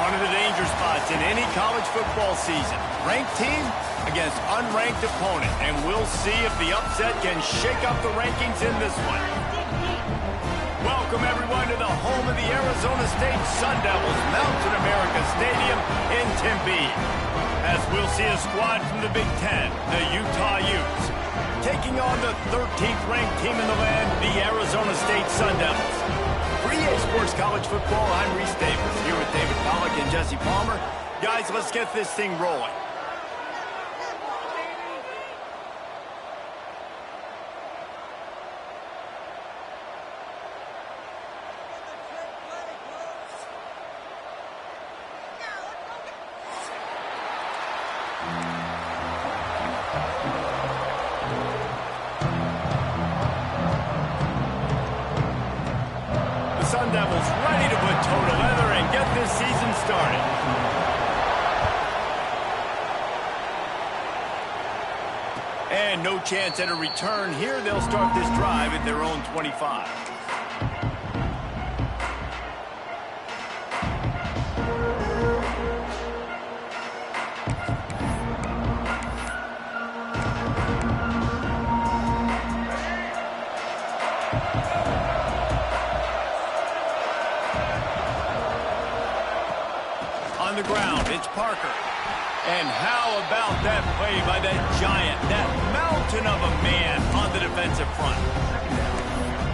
One of the danger spots in any college football season. Ranked team against unranked opponent. And we'll see if the upset can shake up the rankings in this one. Welcome, everyone, to the home of the Arizona State Sun Devils, Mountain America Stadium in Tempe. As we'll see a squad from the Big Ten, the Utah Utes, taking on the 13th ranked team in the land, the Arizona State Sun Devils. For EA Sports College Football, I'm Reese Davis, here with David Pollack and Jesse Palmer. Guys, let's get this thing rolling. Sun Devils ready to put toe to leather and get this season started. And no chance at a return here. They'll start this drive at their own 25. On the ground, it's Parker. And how about that play by that giant, that mountain of a man on the defensive front?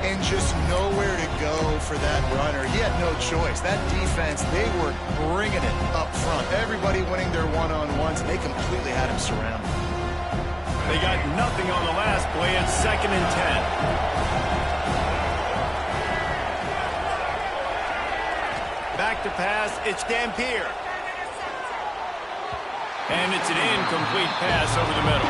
And just nowhere to go for that runner. He had no choice. That defense, they were bringing it up front. Everybody winning their one-on-ones, and they completely had him surrounded. They got nothing on the last play. It's 2nd and 10. Back to pass, it's Dampier. And it's an incomplete pass over the middle.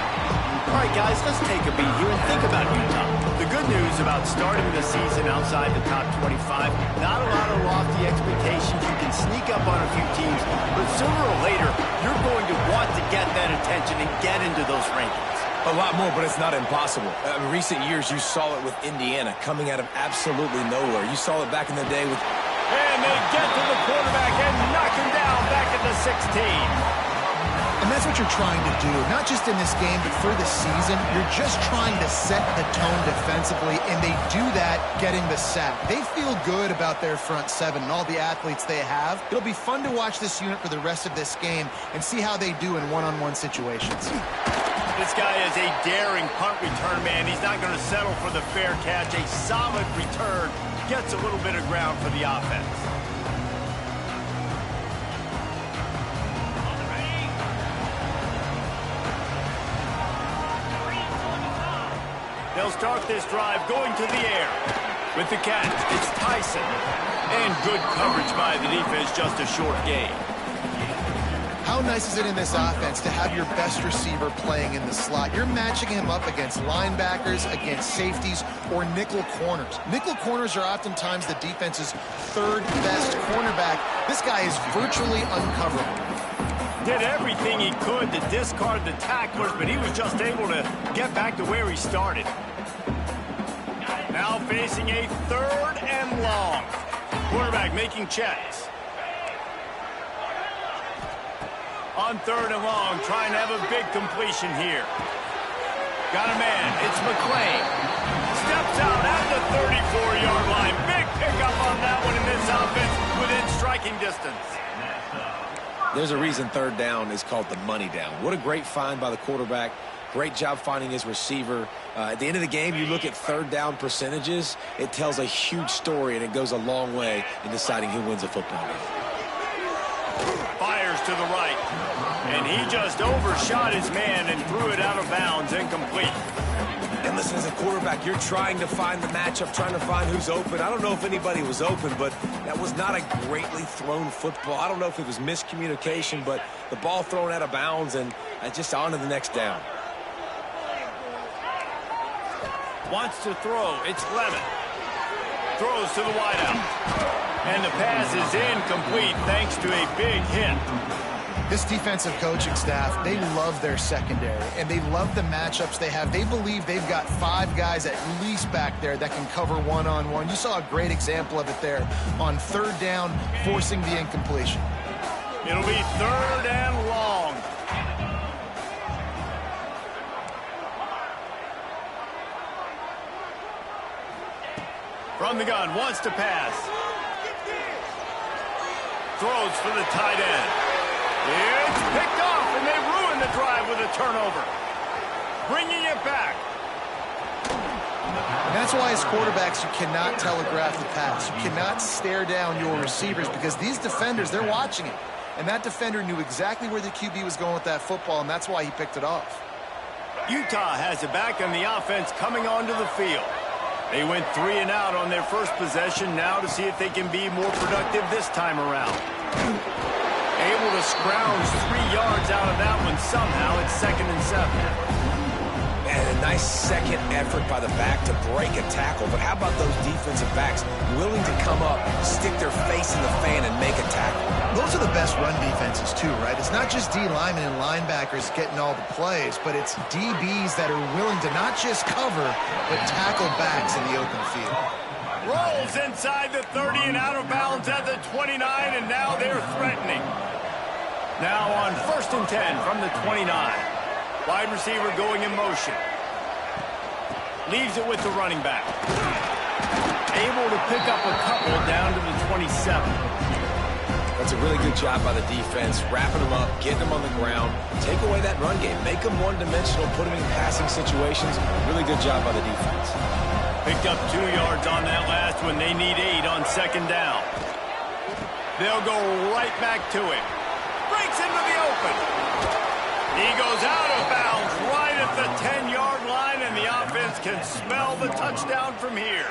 All right, guys, let's take a beat here and think about Utah. The good news about starting the season outside the top 25, not a lot of lofty expectations. You can sneak up on a few teams, but sooner or later, you're going to want to get that attention and get into those rankings. A lot more, but it's not impossible. In recent years, you saw it with Indiana coming out of absolutely nowhere. You saw it back in the day with... And they get to the quarterback and knock him down back at the 16. And that's what you're trying to do, not just in this game, but for the season. You're just trying to set the tone defensively, and they do that getting the sack. They feel good about their front seven and all the athletes they have. It'll be fun to watch this unit for the rest of this game and see how they do in one-on-one situations. This guy is a daring punt return man. He's not going to settle for the fair catch. A solid return gets a little bit of ground for the offense. They'll start this drive going to the air. With the catch, it's Tyson. And good coverage by the defense, just a short gain. How nice is it in this offense to have your best receiver playing in the slot? You're matching him up against linebackers, against safeties, or nickel corners. Nickel corners are oftentimes the defense's third best cornerback. This guy is virtually uncoverable. Did everything he could to discard the tacklers, but he was just able to get back to where he started. Now facing a 3rd and long. Quarterback making checks. On 3rd and long, trying to have a big completion here. Got a man, it's McClain. Steps out at the 34-yard line. Big pickup on that one in this offense within striking distance. There's a reason 3rd down is called the money down. What a great find by the quarterback. Great job finding his receiver. At the end of the game, you look at 3rd down percentages. It tells a huge story, and it goes a long way in deciding who wins a football game. Fires to the right. And he just overshot his man and threw it out of bounds, incomplete. And listen, as a quarterback, you're trying to find the matchup, trying to find who's open. I don't know if anybody was open, but that was not a greatly thrown football. I don't know if it was miscommunication, but the ball thrown out of bounds and just on to the next down. Wants to throw. It's Lemon. Throws to the wideout. And the pass is incomplete thanks to a big hit. This defensive coaching staff, they love their secondary, and they love the matchups they have. They believe they've got 5 guys at least back there that can cover one-on-one. You saw a great example of it there on 3rd down, forcing the incompletion. It'll be 3rd and long. From the gun, wants to pass. Throws for the tight end. It's picked off, and they ruin the drive with a turnover. Bringing it back. And that's why as quarterbacks, you cannot telegraph the pass. You cannot stare down your receivers because these defenders, they're watching it. And that defender knew exactly where the QB was going with that football, and that's why he picked it off. Utah has it back, and the offense coming onto the field. They went 3 and out on their first possession, now to see if they can be more productive this time around. Able to scrounge 3 yards out of that one somehow. It's 2nd and 7. And a nice second effort by the back to break a tackle. But how about those defensive backs willing to come up, stick their face in the fan, and make a tackle? Those are the best run defenses, too, right? It's not just D linemen and linebackers getting all the plays, but it's DBs that are willing to not just cover, but tackle backs in the open field. Rolls inside the 30 and out of bounds at the 29, and now they're threatening. Now on 1st and 10 from the 29. Wide receiver going in motion. Leaves it with the running back. Able to pick up a couple down to the 27. That's a really good job by the defense, wrapping them up, getting them on the ground, take away that run game, make them one-dimensional, put them in passing situations. Really good job by the defense. Picked up 2 yards on that last one. They need 8 on 2nd down. They'll go right back to it. Breaks into the open. He goes out of bounds right at the 10-yard line, and the offense can smell the touchdown from here.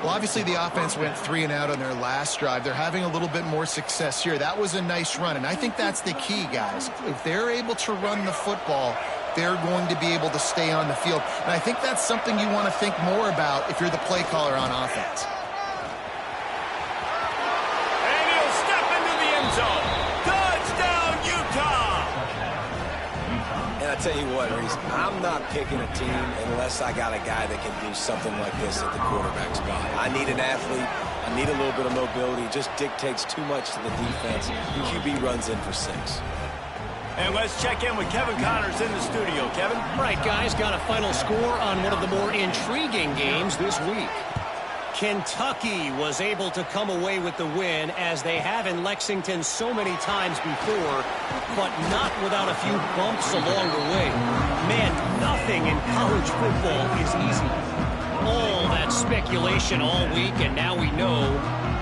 Well, obviously the offense went 3 and out on their last drive. They're having a little bit more success here. That was a nice run, and I think that's the key, guys. If they're able to run the football, they're going to be able to stay on the field. And I think that's something you want to think more about if you're the play caller on offense. And he'll step into the end zone. Touchdown, Utah! And I tell you what, Reese, I'm not picking a team unless I got a guy that can do something like this at the quarterback spot. I need an athlete. I need a little bit of mobility. It just dictates too much to the defense. QB runs in for 6. And let's check in with Kevin Connors in the studio. Kevin? Right, guys, got a final score on one of the more intriguing games this week. Kentucky was able to come away with the win, as they have in Lexington so many times before, but not without a few bumps along the way. Man, nothing in college football is easy. All that speculation all week, and now we know.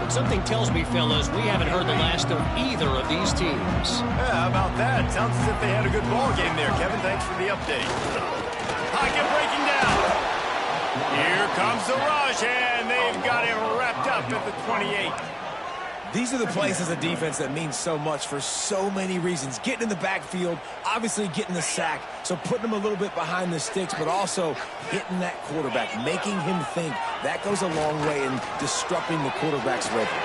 But something tells me, fellas, we haven't heard the last of either of these teams. Yeah, how about that? Sounds as if they had a good ball game there, Kevin. Thanks for the update. Pocket breaking down. Here comes the rush, and they've got it wrapped up at the 28. These are the plays as a defense that mean so much for so many reasons. Getting in the backfield, obviously getting the sack, so putting them a little bit behind the sticks, but also hitting that quarterback, making him think. That goes a long way in disrupting the quarterback's rhythm.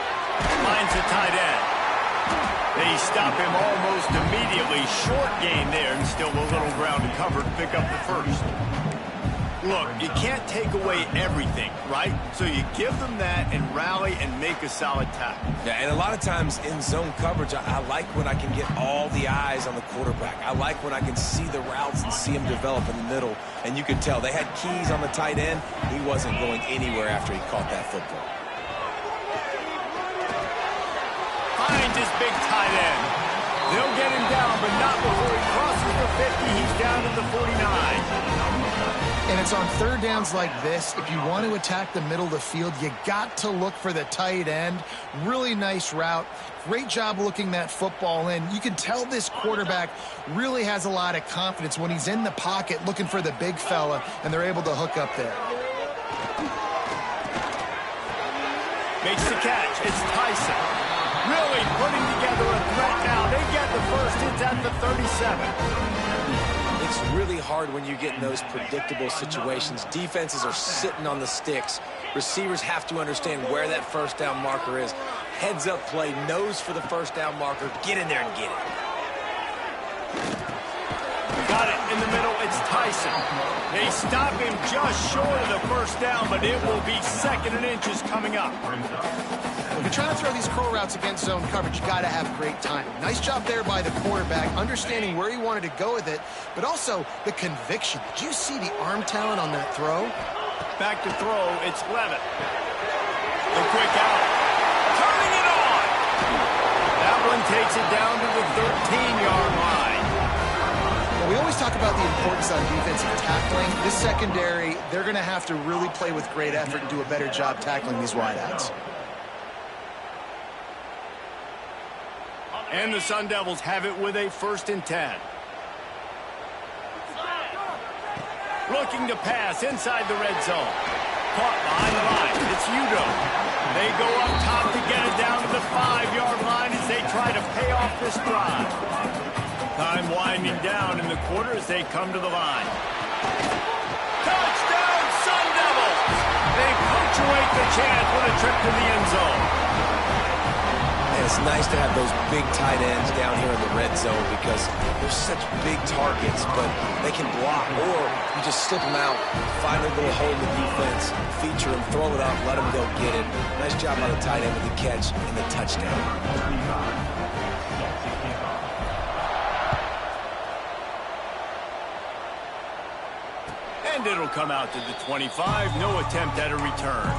Finds the tight end. They stop him almost immediately. Short gain there, and still a little ground to cover to pick up the first. Look, you can't take away everything, right? So you give them that and rally and make a solid tackle. Yeah, and a lot of times in zone coverage, I like when I can get all the eyes on the quarterback. I like when I can see the routes and see him develop in the middle. And you can tell they had keys on the tight end. He wasn't going anywhere after he caught that football. Finds his big tight end. They'll get him down, but not before he crosses the 50. He's down to the 49. And it's on 3rd downs like this. If you want to attack the middle of the field, you got to look for the tight end. Really nice route. Great job looking that football in. You can tell this quarterback really has a lot of confidence when he's in the pocket looking for the big fella, and they're able to hook up there. Makes the catch. It's Tyson. Really putting together a threat now. They get the first. It's at the 37. It's really hard when you get in those predictable situations. Defenses are sitting on the sticks. Receivers have to understand where that first down marker is. Heads up play, nose for the first down marker. Get in there and get it. Got it in the middle. It's Tyson. They stop him just short of the first down, but it will be 2nd and inches coming up. If you're trying to throw these curl routes against zone coverage, you got to have great timing. Nice job there by the quarterback, understanding where he wanted to go with it, but also the conviction. Did you see the arm talent on that throw? Back to throw, it's Levitt. The quick out. Turning it on. That one takes it down to the 13-yard line. Well, we always talk about the importance on defensive tackling. This secondary, they're going to have to really play with great effort and do a better job tackling these wideouts. And the Sun Devils have it with a 1st and 10. Looking to pass inside the red zone. Caught behind the line. It's Udo. They go up top to get it down to the 5-yard line as they try to pay off this drive. Time winding down in the quarter as they come to the line. Touchdown, Sun Devils! They punctuate the chance with a trip to the end zone. It's nice to have those big tight ends down here in the red zone because they're such big targets, but they can block, or you just slip them out, find a little hole in the defense, feature them, throw it up, let them go get it. Nice job by the tight end with the catch and the touchdown. And it'll come out to the 25. No attempt at a return.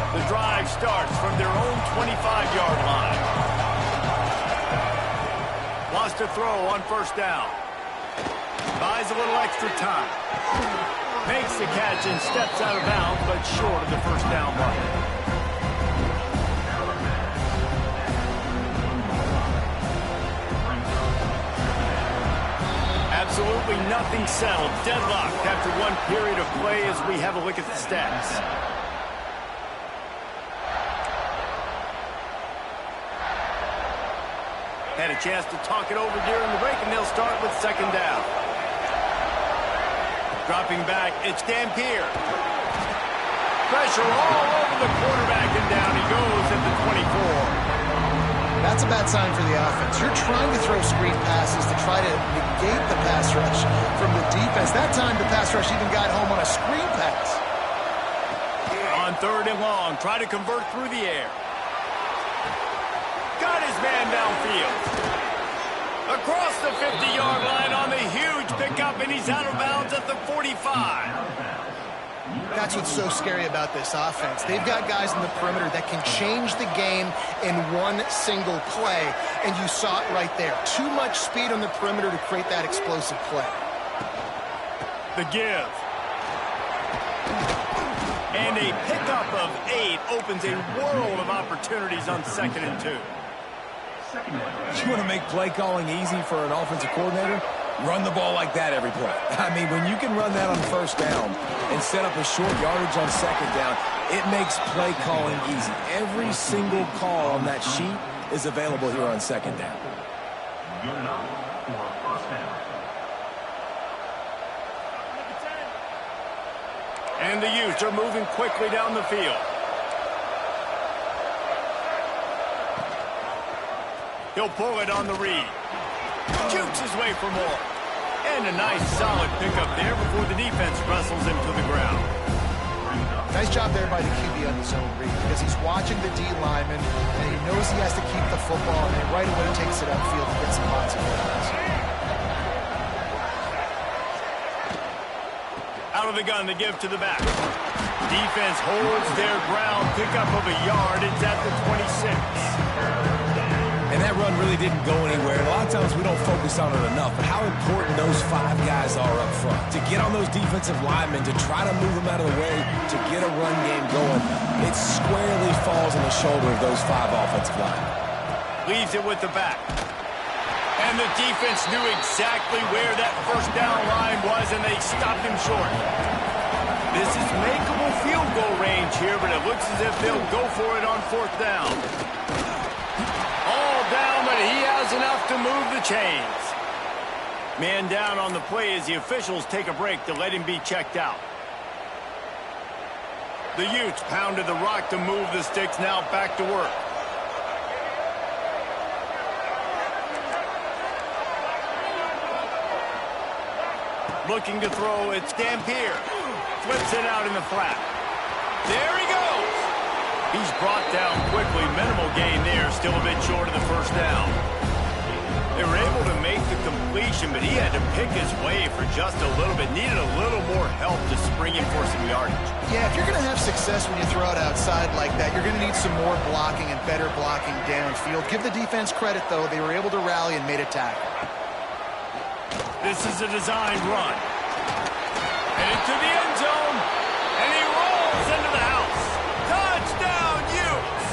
The drive starts from their own 25-yard line. Wants to throw on 1st down. Buys a little extra time. Makes the catch and steps out of bounds, but short of the 1st down mark. Absolutely nothing settled. Deadlocked after one period of play as we have a look at the stats. Had a chance to talk it over during the break, and they'll start with 2nd down. Dropping back, it's Dampier. Pressure all over the quarterback, and down he goes at the 24. That's a bad sign for the offense. You're trying to throw screen passes to try to negate the pass rush from the defense. That time, the pass rush even got home on a screen pass. On 3rd and long, try to convert through the air. Got his man downfield. Across the 50-yard line on the huge pickup, and he's out of bounds at the 45. That's what's so scary about this offense. They've got guys in the perimeter that can change the game in one single play, and you saw it right there. Too much speed on the perimeter to create that explosive play. The give. And a pickup of 8 opens a world of opportunities on 2nd and 2. You want to make play calling easy for an offensive coordinator? Run the ball like that every play. I mean, when you can run that on 1st down and set up a short yardage on 2nd down, it makes play calling easy. Every single call on that sheet is available here on 2nd down. And the Utes are moving quickly down the field. He'll pull it on the read. Jukes his way for more. And a nice solid pickup there before the defense wrestles him to the ground. Nice job there by the QB on the zone read because he's watching the D lineman and he knows he has to keep the football and then right away takes it upfield and gets some lots of yards. Out of the gun, the give to the back. Defense holds their ground. Pickup of a yard. It's at the 26. And that run really didn't go anywhere. And a lot of times we don't focus on it enough, but how important those 5 guys are up front. To get on those defensive linemen, to try to move them out of the way, to get a run game going, it squarely falls on the shoulder of those 5 offensive linemen. Leaves it with the back. And the defense knew exactly where that 1st down line was, and they stopped him short. This is makeable field goal range here, but it looks as if they'll go for it on 4th down. All down, but he has enough to move the chains. Man down on the play as the officials take a break to let him be checked out. The Utes pounded the rock to move the sticks, now back to work. Looking to throw, it's Dampier. Flips it out in the flat. There he goes. He's brought down quickly. Minimal gain there, still a bit short of the first down. They were able to make the completion, but he had to pick his way for just a little bit. Needed a little more help to spring in for some yardage. Yeah, if you're going to have success when you throw it outside like that, you're going to need some more blocking and better blocking downfield. Give the defense credit, though. They were able to rally and made a tackle. This is a designed run. Headed to the end zone, and he rolls into the house. Touchdown, Utes!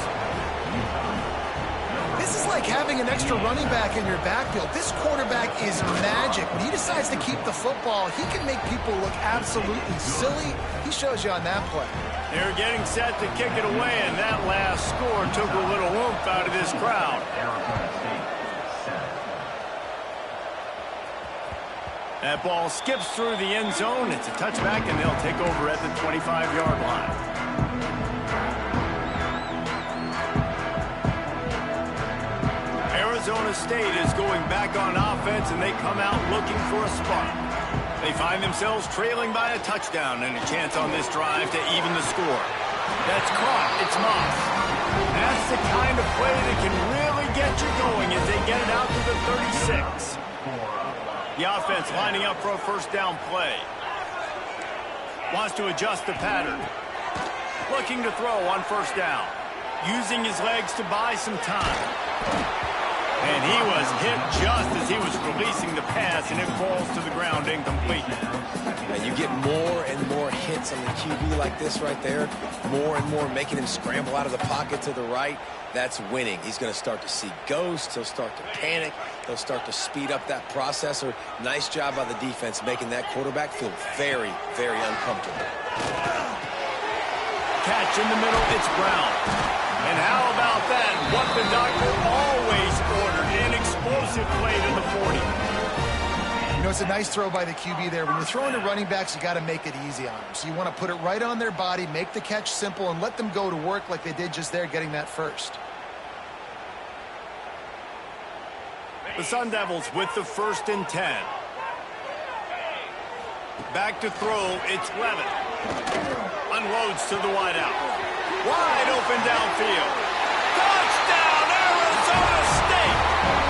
This is like having an extra running back in your backfield. This quarterback is magic. When he decides to keep the football, he can make people look absolutely silly. He shows you on that play. They're getting set to kick it away, and that last score took a little oomph out of this crowd. That ball skips through the end zone. It's a touchback, and they'll take over at the 25-yard line. Arizona State is going back on offense, and they come out looking for a spark. They find themselves trailing by a touchdown and a chance on this drive to even the score. That's caught. It's Moss. That's the kind of play that can really get you going as they get it out to the 36. The offense lining up for a first down play. Wants to adjust the pattern. Looking to throw on first down. Using his legs to buy some time. And he was hit just as he was releasing the pass, and it falls to the ground incomplete. And you get more and more hits on the QB like this right there. More and more making him scramble out of the pocket to the right. That's winning. He's going to start to see ghosts. He'll start to panic. He'll start to speed up that processor. Nice job by the defense making that quarterback feel very, very uncomfortable. Catch in the middle, it's Brown. And how about that? What the doctor always ordered, an explosive play to the 40. You know, it's a nice throw by the QB there. When you're throwing to running backs, you got to make it easy on them. So you want to put it right on their body, make the catch simple, and let them go to work like they did just there, getting that first. The Sun Devils with the 1st and 10. Back to throw, it's Levin. Unloads to the wideout. Wide open downfield. Touchdown, Arizona State!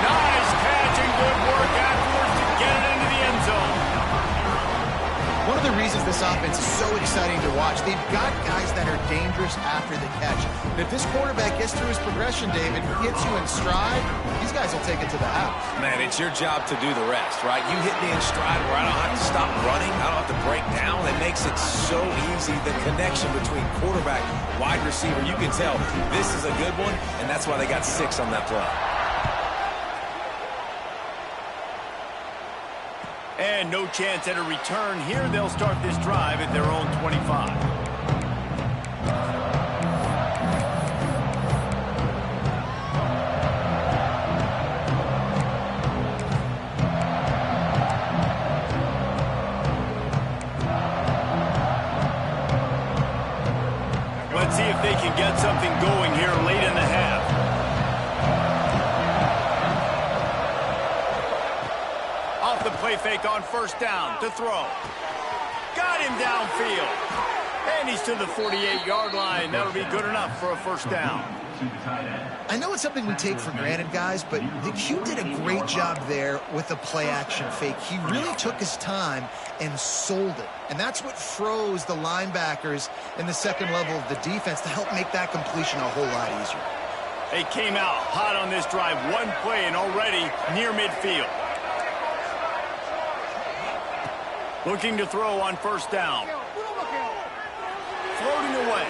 Nice catch and good work afterwards to get it into the end zone. One of the reasons this offense is so exciting to watch, they've got guys that are dangerous after the catch. And if this quarterback gets through his progression, David, hits you in stride, these guys will take it to the house. Man, it's your job to do the rest, right? You hit me in stride where I don't have to stop running. I don't have to break down. It makes it so easy. The connection between quarterback, wide receiver, you can tell this is a good one, and that's why they got 6 on that play. And no chance at a return here. They'll start this drive at their own 25. Let's see if they can get something going here late in the half. Off the play fake on first down to throw. Got him downfield. And he's to the 48-yard line. That'll be good enough for a first down. I know it's something we take for granted, guys, but the Q did a great job there with the play-action fake. He really took his time and sold it. And that's what froze the linebackers in the second level of the defense to help make that completion a whole lot easier. They came out hot on this drive. One play and already near midfield. Looking to throw on first down. Floating away.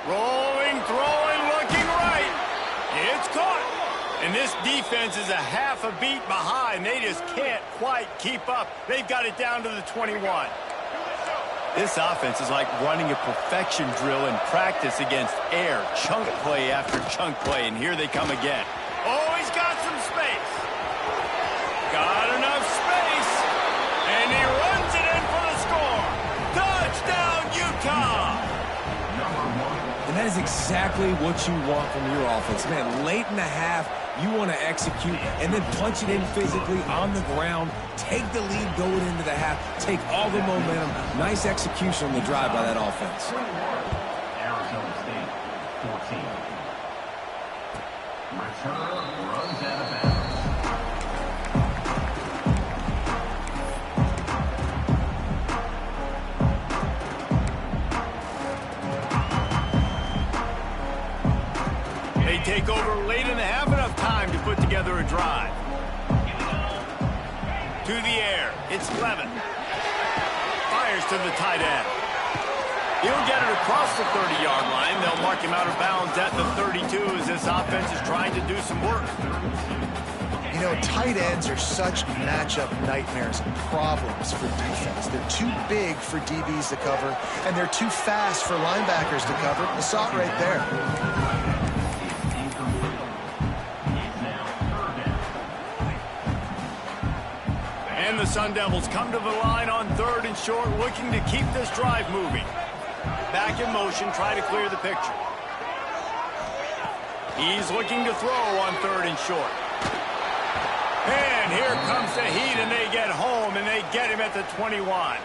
Rolling, throwing, looking right. It's caught. And this defense is a half a beat behind. They just can't quite keep up. They've got it down to the 21. This offense is like running a perfection drill in practice against air. Chunk play after chunk play, and here they come again. Oh, he's got some space. Got enough space. And he runs it exactly what you want from your offense. Man, late in the half, you want to execute and then punch it in physically on the ground. Take the lead going into the half. Take all the momentum. Nice execution on the drive by that offense. Arizona State, 14. Return runs out of bounds. They take over late in the half, enough time to put together a drive. To the air, it's Levin. Fires to the tight end. He'll get it across the 30-yard line. They'll mark him out of bounds at the 32 as this offense is trying to do some work. You know, tight ends are such matchup nightmares and problems for defense. They're too big for DBs to cover, and they're too fast for linebackers to cover. You saw it right there. And the Sun Devils come to the line on 3rd and short, looking to keep this drive moving. Back in motion, try to clear the picture. He's looking to throw on 3rd and short. And here comes the heat, and they get home, and they get him at the 21.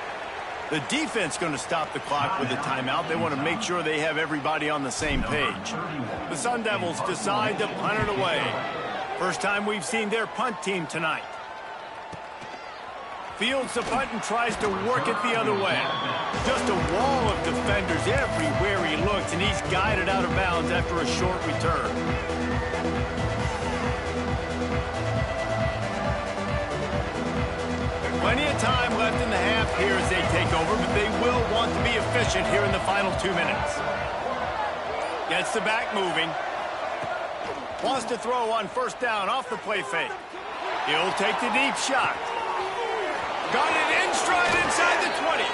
The defense going to stop the clock with a timeout. They want to make sure they have everybody on the same page. The Sun Devils decide to punt it away. First time we've seen their punt team tonight. Fields the punt and tries to work it the other way. Just a wall of defenders everywhere he looks, and he's guided out of bounds after a short return. Plenty of time left in the half here as they take over, but they will want to be efficient here in the final 2 minutes. Gets the back moving. Wants to throw on 1st down off the play fake. He'll take the deep shot. Got it in stride inside the 20.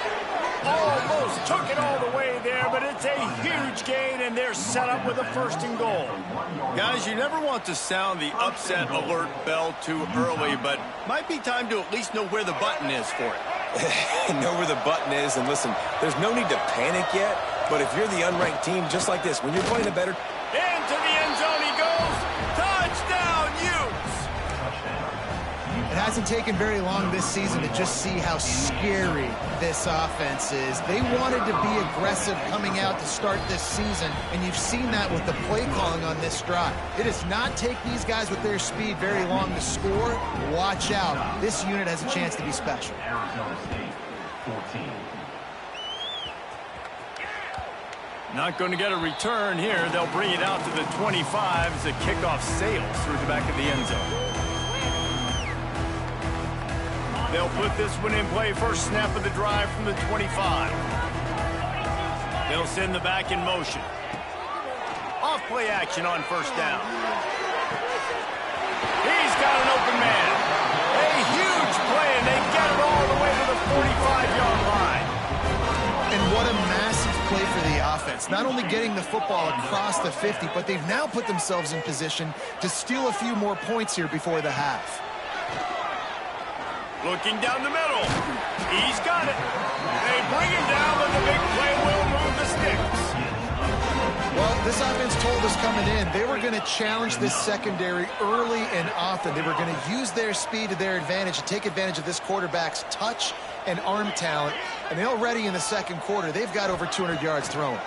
Almost took it all the way there, but it's a huge gain, and they're set up with a 1st and goal. Guys, you never want to sound the upset alert bell too early, but might be time to at least know where the button is for it. Know where the button is, and listen, there's no need to panic yet, but if you're the unranked team, just like this, when you're playing a better... Into the end zone he goes. Touchdown, Utes! It hasn't taken very long this season to just see how scary this offense is. They wanted to be aggressive coming out to start this season, and you've seen that with the play calling on this drive. It does not take these guys with their speed very long to score. Watch out. This unit has a chance to be special. Arizona State, 14. Not going to get a return here. They'll bring it out to the 25 as the kickoff sails through the back of the end zone. They'll put this one in play. First snap of the drive from the 25. They'll send the back in motion. Off play action on 1st down. He's got an open man. A huge play, and they get it all the way to the 45-yard line. And what a massive play for the offense. Not only getting the football across the 50, but they've now put themselves in position to steal a few more points here before the half. Looking down the middle. He's got it. They bring him down, but the big play will move the sticks. Well, this offense told us coming in they were going to challenge this secondary early and often. They were going to use their speed to their advantage and take advantage of this quarterback's touch and arm talent. And they already in the 2nd quarter, they've got over 200 yards thrown.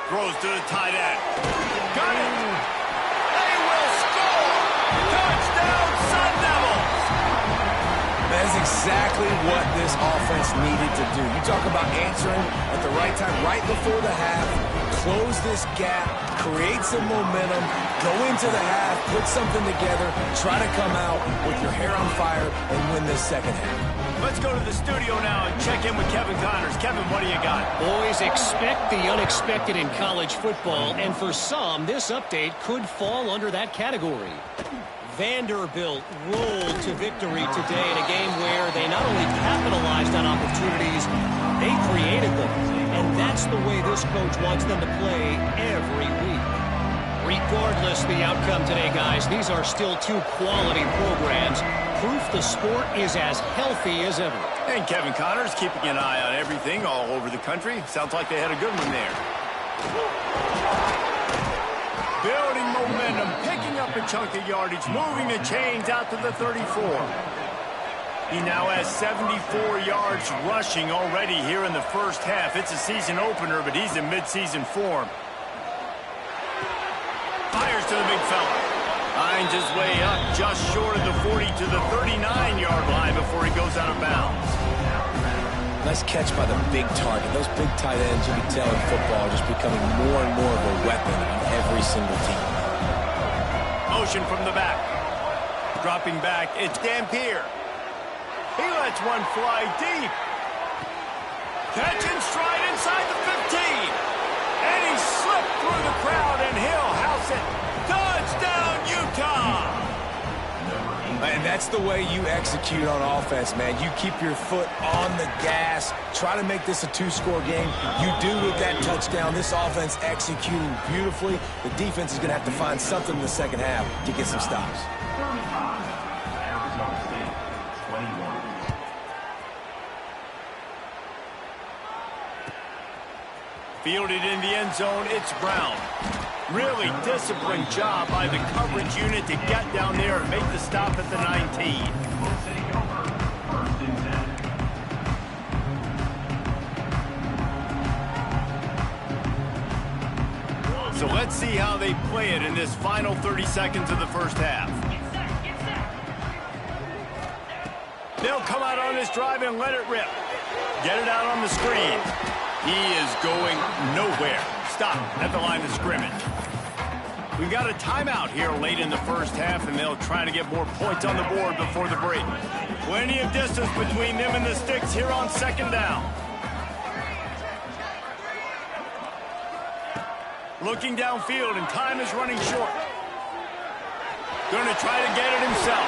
Throws to the tight end. Got it. They will score. Touchdown, Sun Devils. That is exactly what this offense needed to do. You talk about answering at the right time, right before the half, close this gap, create some momentum, go into the half, put something together, try to come out with your hair on fire and win this 2nd half. Let's go to the studio now and check in with Kevin Connors. Kevin, what do you got? Boys, expect the unexpected in college football, and for some, this update could fall under that category. Vanderbilt rolled to victory today in a game where they not only capitalized on opportunities, they created them. And that's the way this coach wants them to play every week. Regardless the outcome today, guys, these are still 2 quality programs. Proof the sport is as healthy as ever. And Kevin Connors keeping an eye on everything all over the country. Sounds like they had a good one there. Building momentum, picking up a chunk of yardage, moving the chains out to the 34. He now has 74 yards rushing already here in the first half. It's a season opener, but he's in midseason form. Fires to the big fella. Finds his way up just short of the 40 to the 39-yard line before he goes out of bounds. Nice catch by the big target. Those big tight ends, you can tell in football, are just becoming more and more of a weapon on every single team. Motion from the back. Dropping back, it's Dampier. He lets one fly deep. Catch in stride inside the 15. And he slipped through the crowd, and he'll house it. Touchdown, Utah! And that's the way you execute on offense, man. You keep your foot on the gas. Try to make this a two-score game. You do with that touchdown. This offense executing beautifully. The defense is going to have to find something in the second half to get some stops. Arizona State, 21. Fielded in the end zone, it's Brown. Really disciplined job by the coverage unit to get down there and make the stop at the 19. First and 10. So let's see how they play it in this final 30 seconds of the first half. They'll come out on this drive and let it rip. Get it out on the screen. He is going nowhere. Stop at the line of scrimmage. We've got a timeout here late in the first half, and they'll try to get more points on the board before the break. Plenty of distance between them and the sticks here on second down. Looking downfield, and time is running short. Going to try to get it himself.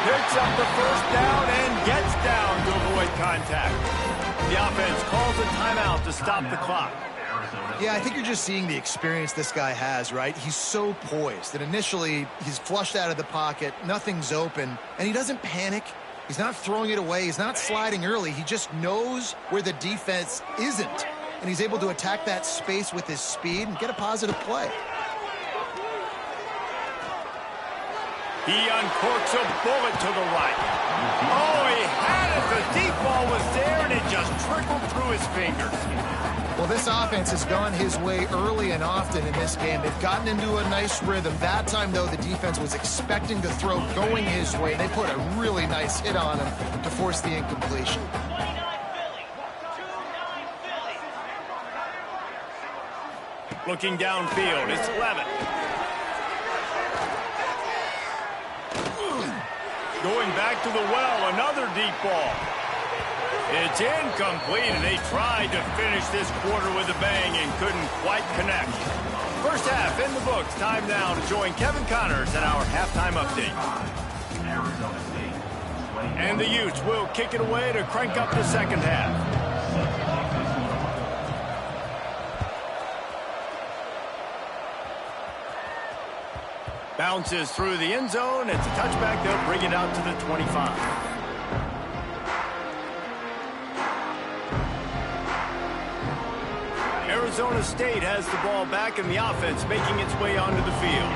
Picks up the first down and gets down to avoid contact. The offense calls a timeout to stop the clock. Yeah, I think you're just seeing the experience this guy has, right? He's so poised that initially he's flushed out of the pocket, nothing's open, and he doesn't panic. He's not throwing it away. He's not sliding early. He just knows where the defense isn't, and he's able to attack that space with his speed and get a positive play. He uncorks a bullet to the right. Oh, he had it. The deep ball was there, and it just trickled through his fingers. Well, this offense has gone his way early and often in this game. They've gotten into a nice rhythm. That time, though, the defense was expecting to throw going his way. They put a really nice hit on him to force the incompletion. Looking downfield, it's Levitt. Going back to the well, another deep ball. It's incomplete, and they tried to finish this quarter with a bang and couldn't quite connect. First half in the books. Time now to join Kevin Connors in our halftime update. Arizona State, 21. And the Utes will kick it away to crank up the second half. Bounces through the end zone. It's a touchback. They'll bring it out to the 25. Arizona State has the ball back in the offense, making its way onto the field.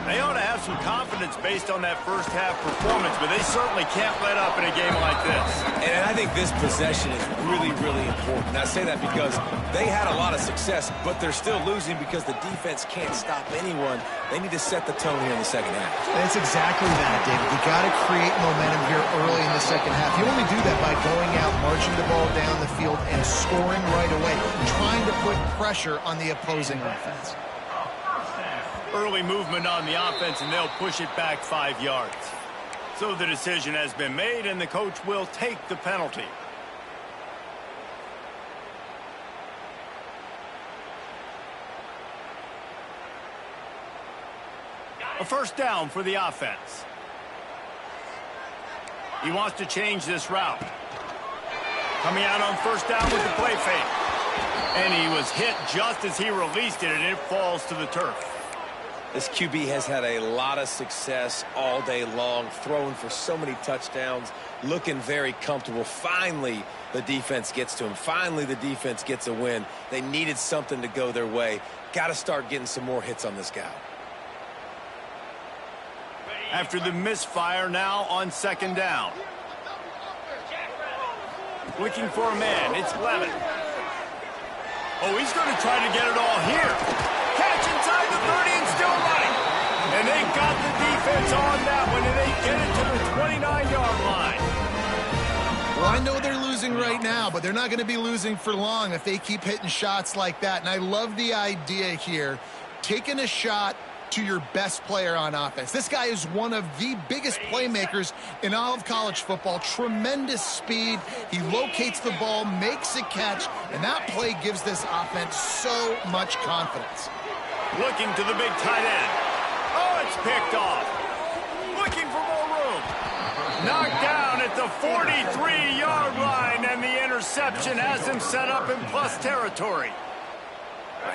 They ought to have some confidence based on that first half performance, but they certainly can't let up in a game like this. And I think this possession is really, really important. I say that because they had a lot of success, but they're still losing because the defense can't stop anyone. They need to set the tone here in the second half. That's exactly that, David. You got to create momentum here early in the second half. You only do that by going out, marching the ball down the field, and scoring right away, trying to put pressure on the opposing offense. Early movement on the offense, and they'll push it back 5 yards. So the decision has been made, and the coach will take the penalty. A first down for the offense. He wants to change this route. Coming out on first down with the play fake. And he was hit just as he released it, and it falls to the turf. This QB has had a lot of success all day long, throwing for so many touchdowns, looking very comfortable. Finally, the defense gets to him. Finally, the defense gets a win. They needed something to go their way. Got to start getting some more hits on this guy. After the misfire, now on second down. Looking for a man. It's Levin. Oh, he's going to try to get it all here. Catch inside the 30 and still running. And they got the defense on that one, and they get it to the 29-yard line. Well, I know they're losing right now, but they're not going to be losing for long if they keep hitting shots like that. And I love the idea here, taking a shot to your best player on offense. This guy is one of the biggest playmakers in all of college football. Tremendous speed. He locates the ball, makes a catch, and that play gives this offense so much confidence. Looking to the big tight end. Oh, it's picked off. Looking for more room. Knocked down at the 43-yard line, and the interception has him set up in plus territory.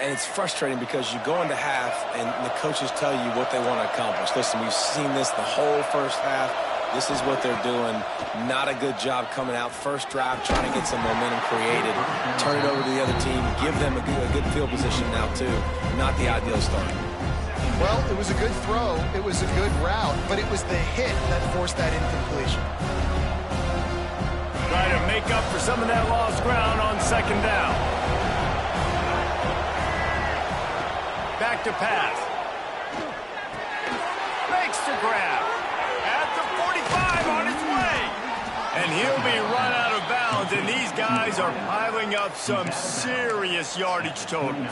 And it's frustrating because you go into half and the coaches tell you what they want to accomplish. Listen, we've seen this the whole first half. This is what they're doing. Not a good job coming out. First drive, trying to get some momentum created. Turn it over to the other team. Give them a good field position now, too. Not the ideal start. Well, it was a good throw. It was a good route, but it was the hit that forced that incompletion. Try to make up for some of that lost ground on second down. Back to pass. Makes the grab. At the 45 on his way. And he'll be run out of bounds, and these guys are piling up some serious yardage totals.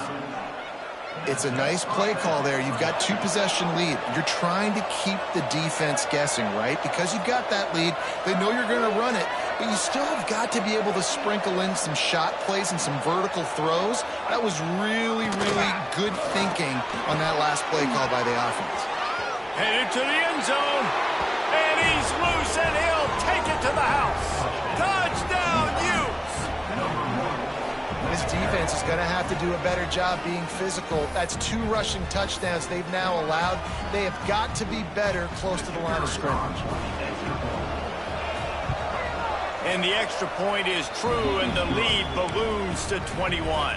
It's a nice play call there. You've got 2-possession lead. You're trying to keep the defense guessing, right? Because you've got that lead, they know you're going to run it, but you still have got to be able to sprinkle in some shot plays and some vertical throws. That was really, really good thinking on that last play call by the offense. Headed to the end zone, and he's loose, and he'll take it to the house. Touchdown, Utes! This defense is going to have to do a better job being physical. That's 2 rushing touchdowns they've now allowed. They have got to be better close to the line of scrimmage. And the extra point is true, and the lead balloons to 21.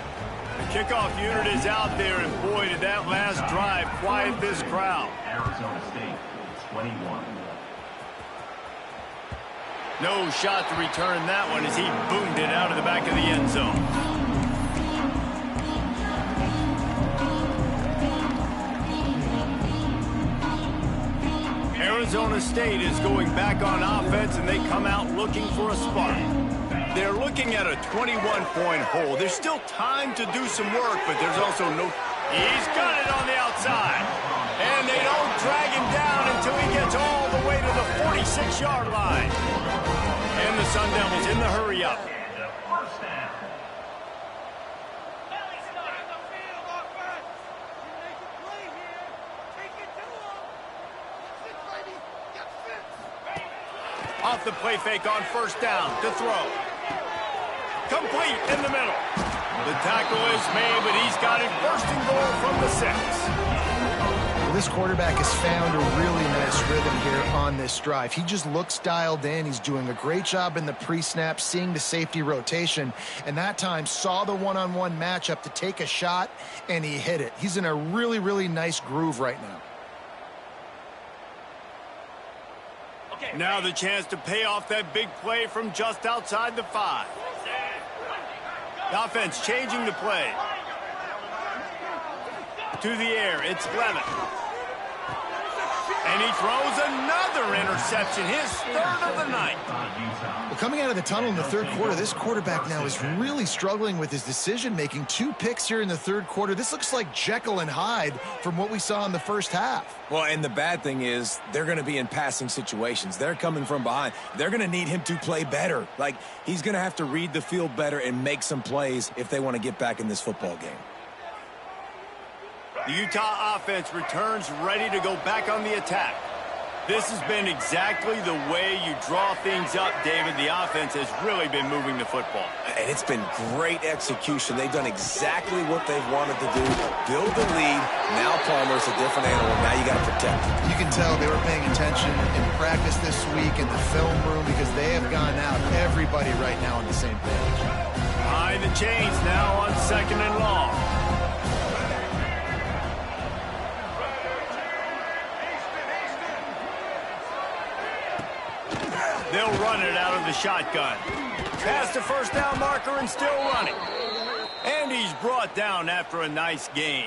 The kickoff unit is out there, and boy, did that last drive quiet this crowd. Arizona State, 21. No shot to return that one as he boomed it out of the back of the end zone. Arizona State is going back on offense, and they come out looking for a spark. They're looking at a 21-point hole. There's still time to do some work, but there's also no... He's got it on the outside. And they don't drag him down until he gets all the way to the 46-yard line. And the Sun Devils in the hurry-up. First down. Off the play fake on first down to throw. Complete in the middle. The tackle is made, but he's got it first and goal from the 6. Well, this quarterback has found a really nice rhythm here on this drive. He just looks dialed in. He's doing a great job in the pre-snap, seeing the safety rotation, and that time saw the one-on-one matchup to take a shot, and he hit it. He's in a really, really nice groove right now. Now the chance to pay off that big play from just outside the 5. The offense changing the play. To the air, it's Levin. And he throws another interception, his 3rd of the night. Well, coming out of the tunnel in the 3rd quarter, this quarterback now is really struggling with his decision-making. 2 picks here in the 3rd quarter. This looks like Jekyll and Hyde from what we saw in the first half. Well, and the bad thing is they're going to be in passing situations. They're coming from behind. They're going to need him to play better. Like, he's going to have to read the field better and make some plays if they want to get back in this football game. The Utah offense returns ready to go back on the attack. This has been exactly the way you draw things up, David. The offense has really been moving the football. And it's been great execution. They've done exactly what they've wanted to do. Build the lead. Now Palmer's a different animal. Now you got to protect him. You can tell they were paying attention in practice this week in the film room because they have gone out, everybody right now on the same page. Behind the chains now on 2nd and long. They'll run it out of the shotgun. Past the first down marker and still running. And he's brought down after a nice gain.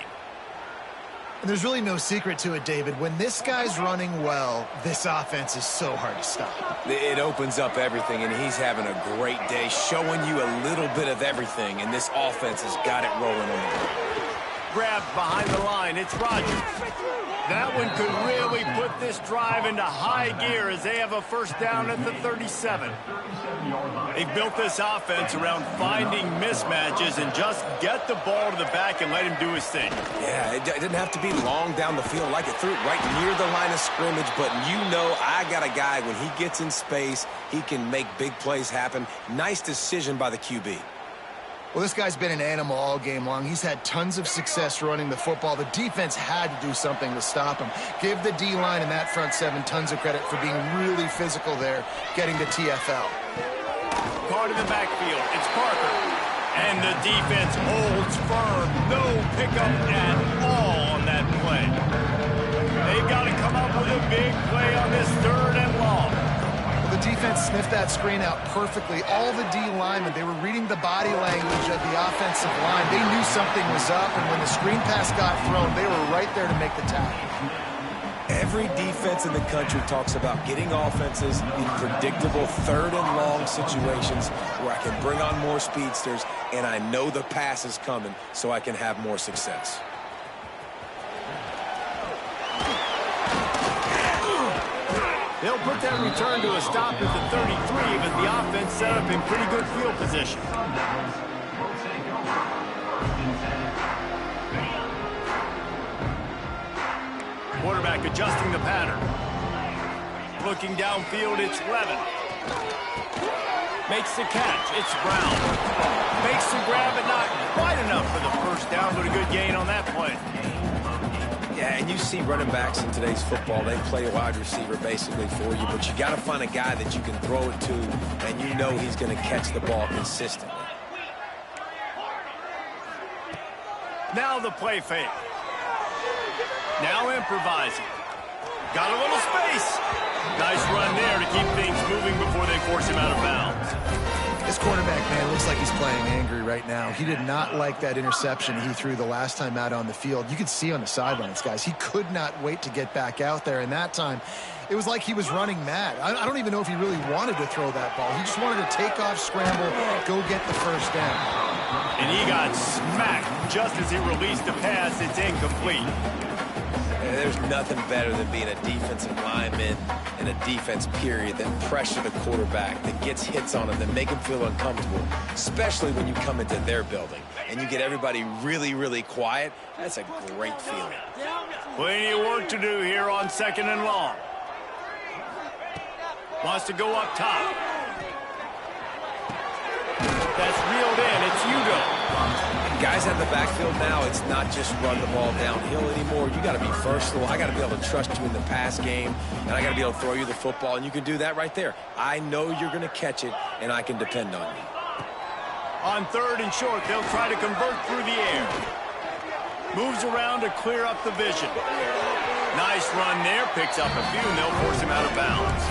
And there's really no secret to it, David. When this guy's running well, this offense is so hard to stop. It opens up everything, and he's having a great day, showing you a little bit of everything, and this offense has got it rolling on the ground. Grabbed behind the line. It's Rodgers. That one could really put this drive into high gear as they have a first down at the 37. They've built this offense around finding mismatches and just get the ball to the back and let him do his thing. Yeah, it didn't have to be long down the field. Like it threw it right near the line of scrimmage, but you know I got a guy, when he gets in space, he can make big plays happen. Nice decision by the QB. Well, this guy's been an animal all game long. He's had tons of success running the football. The defense had to do something to stop him. Give the D-line and that front seven tons of credit for being really physical there, getting to TFL. Caught in the backfield. It's Parker. And the defense holds firm. No pickup at all on that play. They've got to come up with a big play on this 3rd and long. The defense sniffed that screen out perfectly. All the D linemen, they were reading the body language of the offensive line. They knew something was up, and when the screen pass got thrown, they were right there to make the tackle. Every defense in the country talks about getting offenses in predictable 3rd and long situations where I can bring on more speedsters, and I know the pass is coming, so I can have more success. They'll put that return to a stop at the 33, but the offense set up in pretty good field position. Quarterback adjusting the pattern. Looking downfield, it's Levin. Makes the catch, it's Brown. Makes the grab, but not quite enough for the first down, but a good gain on that play. Yeah, and you see running backs in today's football, they play a wide receiver basically for you, but you got to find a guy that you can throw it to, and you know he's going to catch the ball consistently. Now the play fake. Now improvising. Got a little space. Nice run there to keep things moving before they force him out of bounds. This quarterback, man, looks like he's playing angry right now. He did not like that interception he threw the last time out on the field. You could see on the sidelines, guys, he could not wait to get back out there. And that time, it was like he was running mad. I don't even know if he really wanted to throw that ball. He just wanted to take off, scramble, go get the first down. And he got smacked just as he released the pass. It's incomplete. There's nothing better than being a defensive lineman in a defense period that pressure the quarterback, that gets hits on him, that make him feel uncomfortable, especially when you come into their building and you get everybody really, really quiet. That's a great feeling. Plenty of work to do here on 2nd and long. Wants to go up top. That's reeled in. It's Hugo. Guys out in the backfield now, it's not just run the ball downhill anymore. You got to be versatile. I got to be able to trust you in the pass game, and I got to be able to throw you the football, and you can do that right there. I know you're going to catch it, and I can depend on you. On 3rd and short, they'll try to convert through the air. Moves around to clear up the vision. Nice run there, picks up a few, and they'll force him out of bounds.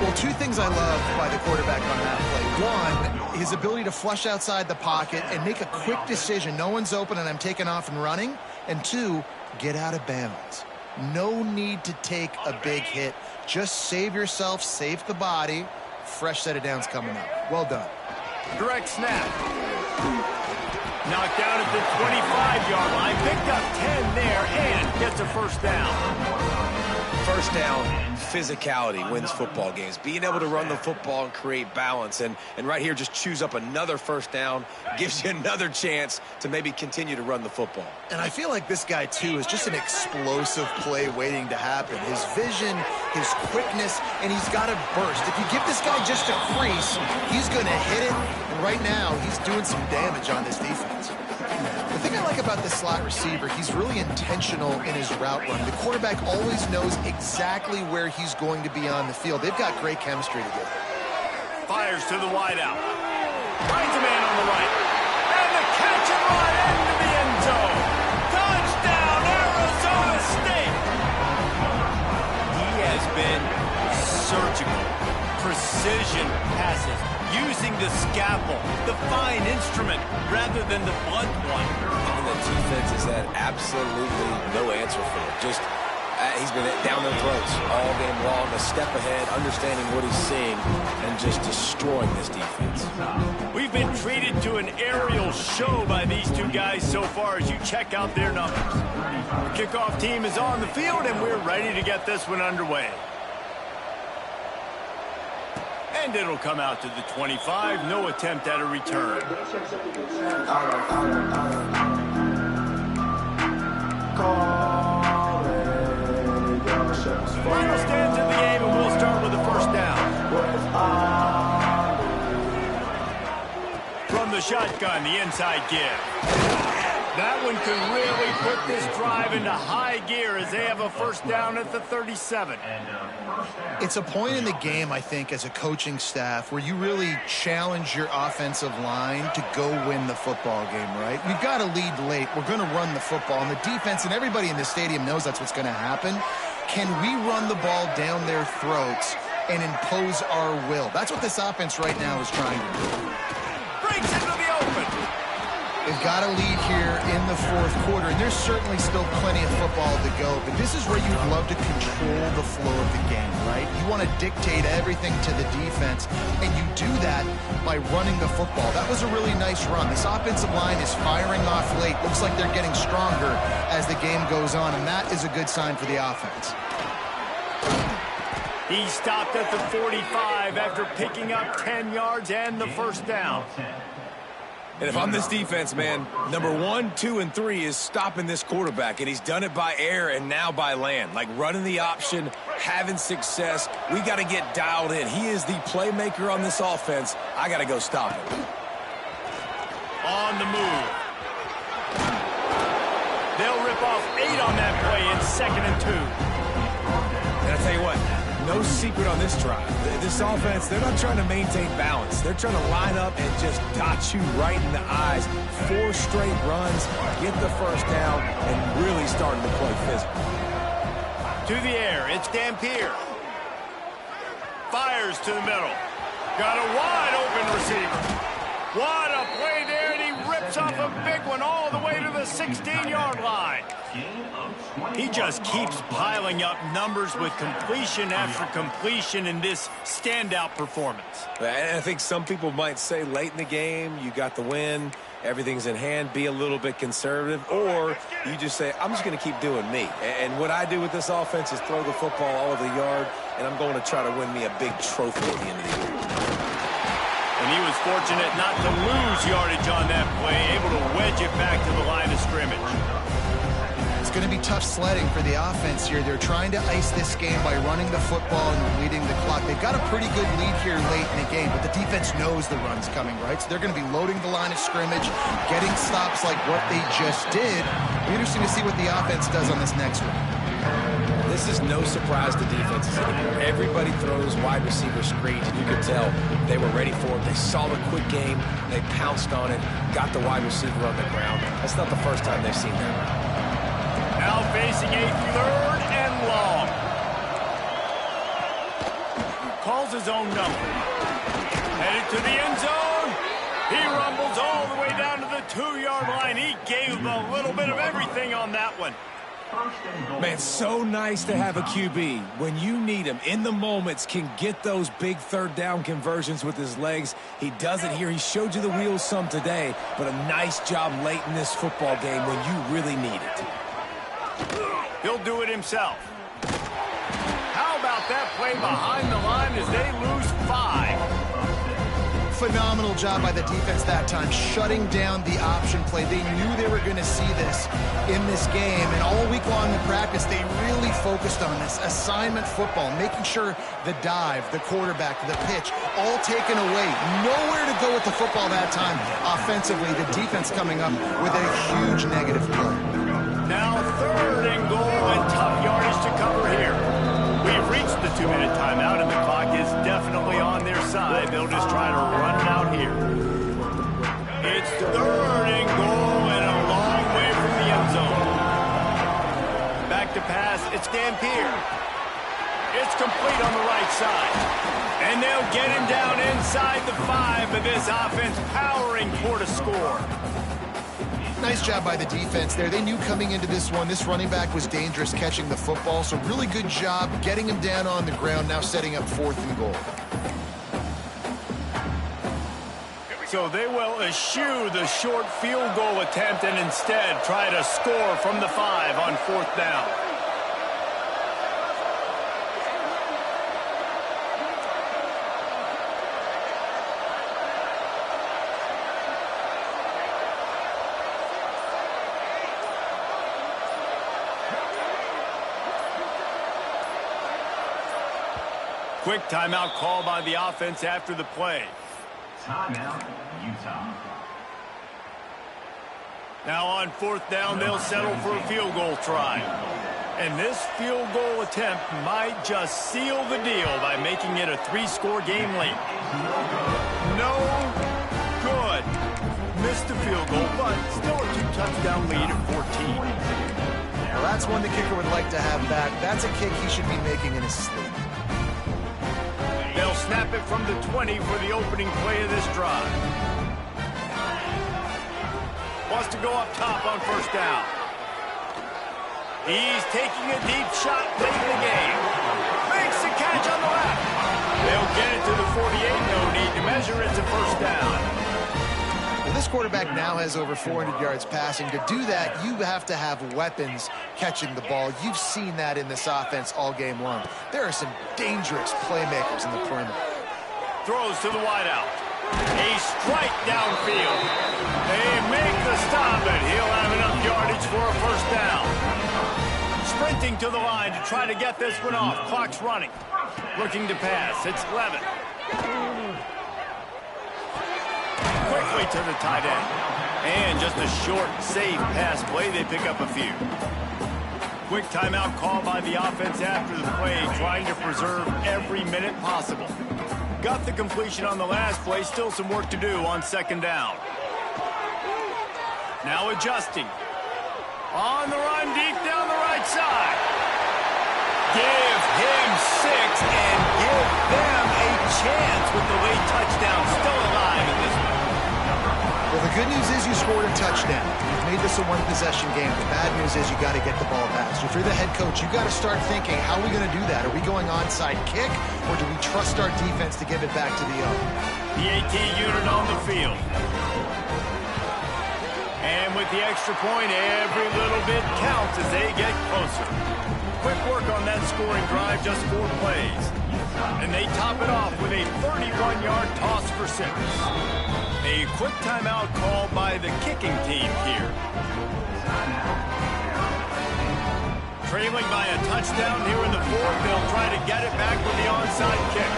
Well, two things I love by the quarterback on that play. One, his ability to flush outside the pocket and make a quick decision. No one's open and I'm taking off and running. And two, get out of bounds. No need to take a big hit. Just save yourself, save the body. Fresh set of downs coming up. Well done. Direct snap. Knocked down at the 25-yard line. Picked up 10 there and gets a first down. First down, physicality wins football games. Being able to run the football and create balance. And right here, just choose up another first down, gives you another chance to maybe continue to run the football. And I feel like this guy, too, is just an explosive play waiting to happen. His vision, his quickness, and he's got a burst. If you give this guy just a crease, he's going to hit it. And right now, he's doing some damage on this defense. The thing I like about this slot receiver, he's really intentional in his route run. The quarterback always knows exactly where he's going to be on the field. They've got great chemistry together. Fires to the wideout. Finds a man on the right. And the catch and run into the end zone. Touchdown, Arizona State. He has been surgical. Precision passes. Using the scalpel, the fine instrument, rather than the blunt one. And the defense has had absolutely no answer for it. Just, he's been down their throats all game long, a step ahead, understanding what he's seeing, and just destroying this defense. We've been treated to an aerial show by these two guys so far as you check out their numbers. The kickoff team is on the field, and we're ready to get this one underway. And it'll come out to the 25. No attempt at a return. Final stands in the game, and we'll start with the first down. From the shotgun, the inside give. That one could really put this drive into high gear as they have a first down at the 37. It's a point in the game, I think, as a coaching staff where you really challenge your offensive line to go win the football game, right? We've got to lead late. We're going to run the football. And the defense and everybody in the stadium knows that's what's going to happen. Can we run the ball down their throats and impose our will? That's what this offense right now is trying to do. Breaks into the open. They've got a lead here in the fourth quarter, and there's certainly still plenty of football to go, but this is where you'd love to control the flow of the game, right? You want to dictate everything to the defense, and you do that by running the football. That was a really nice run. This offensive line is firing off late. Looks like they're getting stronger as the game goes on, and that is a good sign for the offense. He stopped at the 45 after picking up 10 yards and the first down. And if I'm this defense, man, number 1, 2, and 3 is stopping this quarterback, and he's done it by air and now by land. Like running the option, having success. We got to get dialed in. He is the playmaker on this offense. I got to go stop him. On the move. They'll rip off 8 on that play in 2nd and 2. And I tell you what, no secret on this drive. This offense, they're not trying to maintain balance. They're trying to line up and just dot you right in the eyes. 4 straight runs, get the first down, and really starting to play physical. To the air, it's Dampier. Fires to the middle. Got a wide open receiver. What a play there, and he rips off a big one all the way to the 16-yard line. He just keeps piling up numbers with completion after completion in this standout performance. And I think some people might say late in the game, you got the win, everything's in hand, be a little bit conservative, or you just say, I'm just going to keep doing me. And what I do with this offense is throw the football all over the yard, and I'm going to try to win me a big trophy at the end of the year. And he was fortunate not to lose yardage on that play, able to wedge it back to the line of scrimmage. It's going to be tough sledding for the offense here. They're trying to ice this game by running the football and bleeding the clock. They've got a pretty good lead here late in the game, but the defense knows the run's coming, right? So they're going to be loading the line of scrimmage, getting stops like what they just did. It'll be interesting to see what the offense does on this next one. This is no surprise to defenses anymore. Everybody throws wide receiver screens, and you could tell they were ready for it. They saw the quick game, they pounced on it, got the wide receiver on the ground. That's not the first time they've seen that. Now facing a 3rd and long. Calls his own number. Headed to the end zone. He rumbles all the way down to the 2-yard line. He gave a little bit of everything on that one. Man, so nice to have a QB. When you need him, in the moments, can get those big 3rd down conversions with his legs. He does it here. He showed you the wheels some today, but a nice job late in this football game when you really need it. He'll do it himself. How about that play behind the line as they lose 5? Phenomenal job by the defense that time, shutting down the option play. They knew they were going to see this in this game, and all week long in practice, they really focused on this assignment football, making sure the dive, the quarterback, the pitch, all taken away. Nowhere to go with the football that time offensively. The defense coming up with a huge negative play. Now 3rd and goal and tough yardage to cover here. We've reached the 2-minute timeout, and the clock is definitely on their side. They'll just try to run it out here. It's 3rd and goal and a long way from the end zone. Back to pass. It's Dampier. It's complete on the right side. And they'll get him down inside the 5, but this offense powering toward a score. Nice job by the defense there. They knew coming into this one, this running back was dangerous catching the football, so really good job getting him down on the ground, now setting up 4th and goal. So they will eschew the short field goal attempt and instead try to score from the 5 on 4th down. Quick timeout call by the offense after the play. Timeout, Utah. Now on 4th down, they'll settle for a field goal try. And this field goal attempt might just seal the deal by making it a 3-score game late. No good. Missed the field goal, but still a 2-touchdown lead at 14. Well, that's one the kicker would like to have back. That's a kick he should be making in his sleep. They'll snap it from the 20 for the opening play of this drive. Wants to go up top on 1st down. He's taking a deep shot late in the game. Makes the catch on the left. They'll get it to the 48. No need to measure. It's a 1st down. Well, this quarterback now has over 400 yards passing. To do that, you have to have weapons catching the ball. You've seen that in this offense all game long. There are some dangerous playmakers in the perimeter. Throws to the wideout. A strike downfield. They make the stop, and he'll have enough yardage for a 1st down. Sprinting to the line to try to get this one off. Clock's running. Looking to pass. It's Levin. Quickly to the tight end. And just a short, safe pass play. They pick up a few. Quick timeout call by the offense after the play, trying to preserve every minute possible. Got the completion on the last play. Still some work to do on 2nd down. Now adjusting. On the run, deep down the right side. Give him 6 and give them a chance with the late touchdown still alive in this one. Well, the good news is you scored a touchdown. You've made this a one-possession game. The bad news is you got to get the ball back. So if you're the head coach, you got to start thinking, how are we going to do that? Are we going onside kick, or do we trust our defense to give it back to the O? The AT unit on the field. And with the extra point, every little bit counts as they get closer. Quick work on that scoring drive, just 4 plays. And they top it off with a 31-yard toss for 6. A quick timeout called by the kicking team here. Trailing by a touchdown here in the 4th. They'll try to get it back with the onside kick.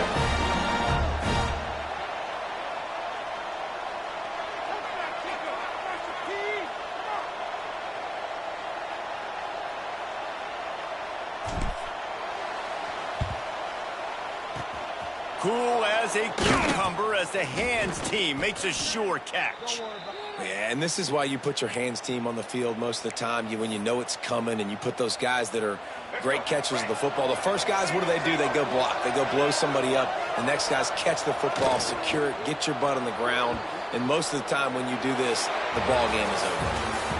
Cool as a cucumber as the hands team makes a sure catch. Yeah, and this is why you put your hands team on the field most of the time. When you know it's coming, and you put those guys that are great catchers of the football. The first guys, what do? They go block. They go blow somebody up. The next guys catch the football, secure it, get your butt on the ground. And most of the time when you do this, the ball game is over.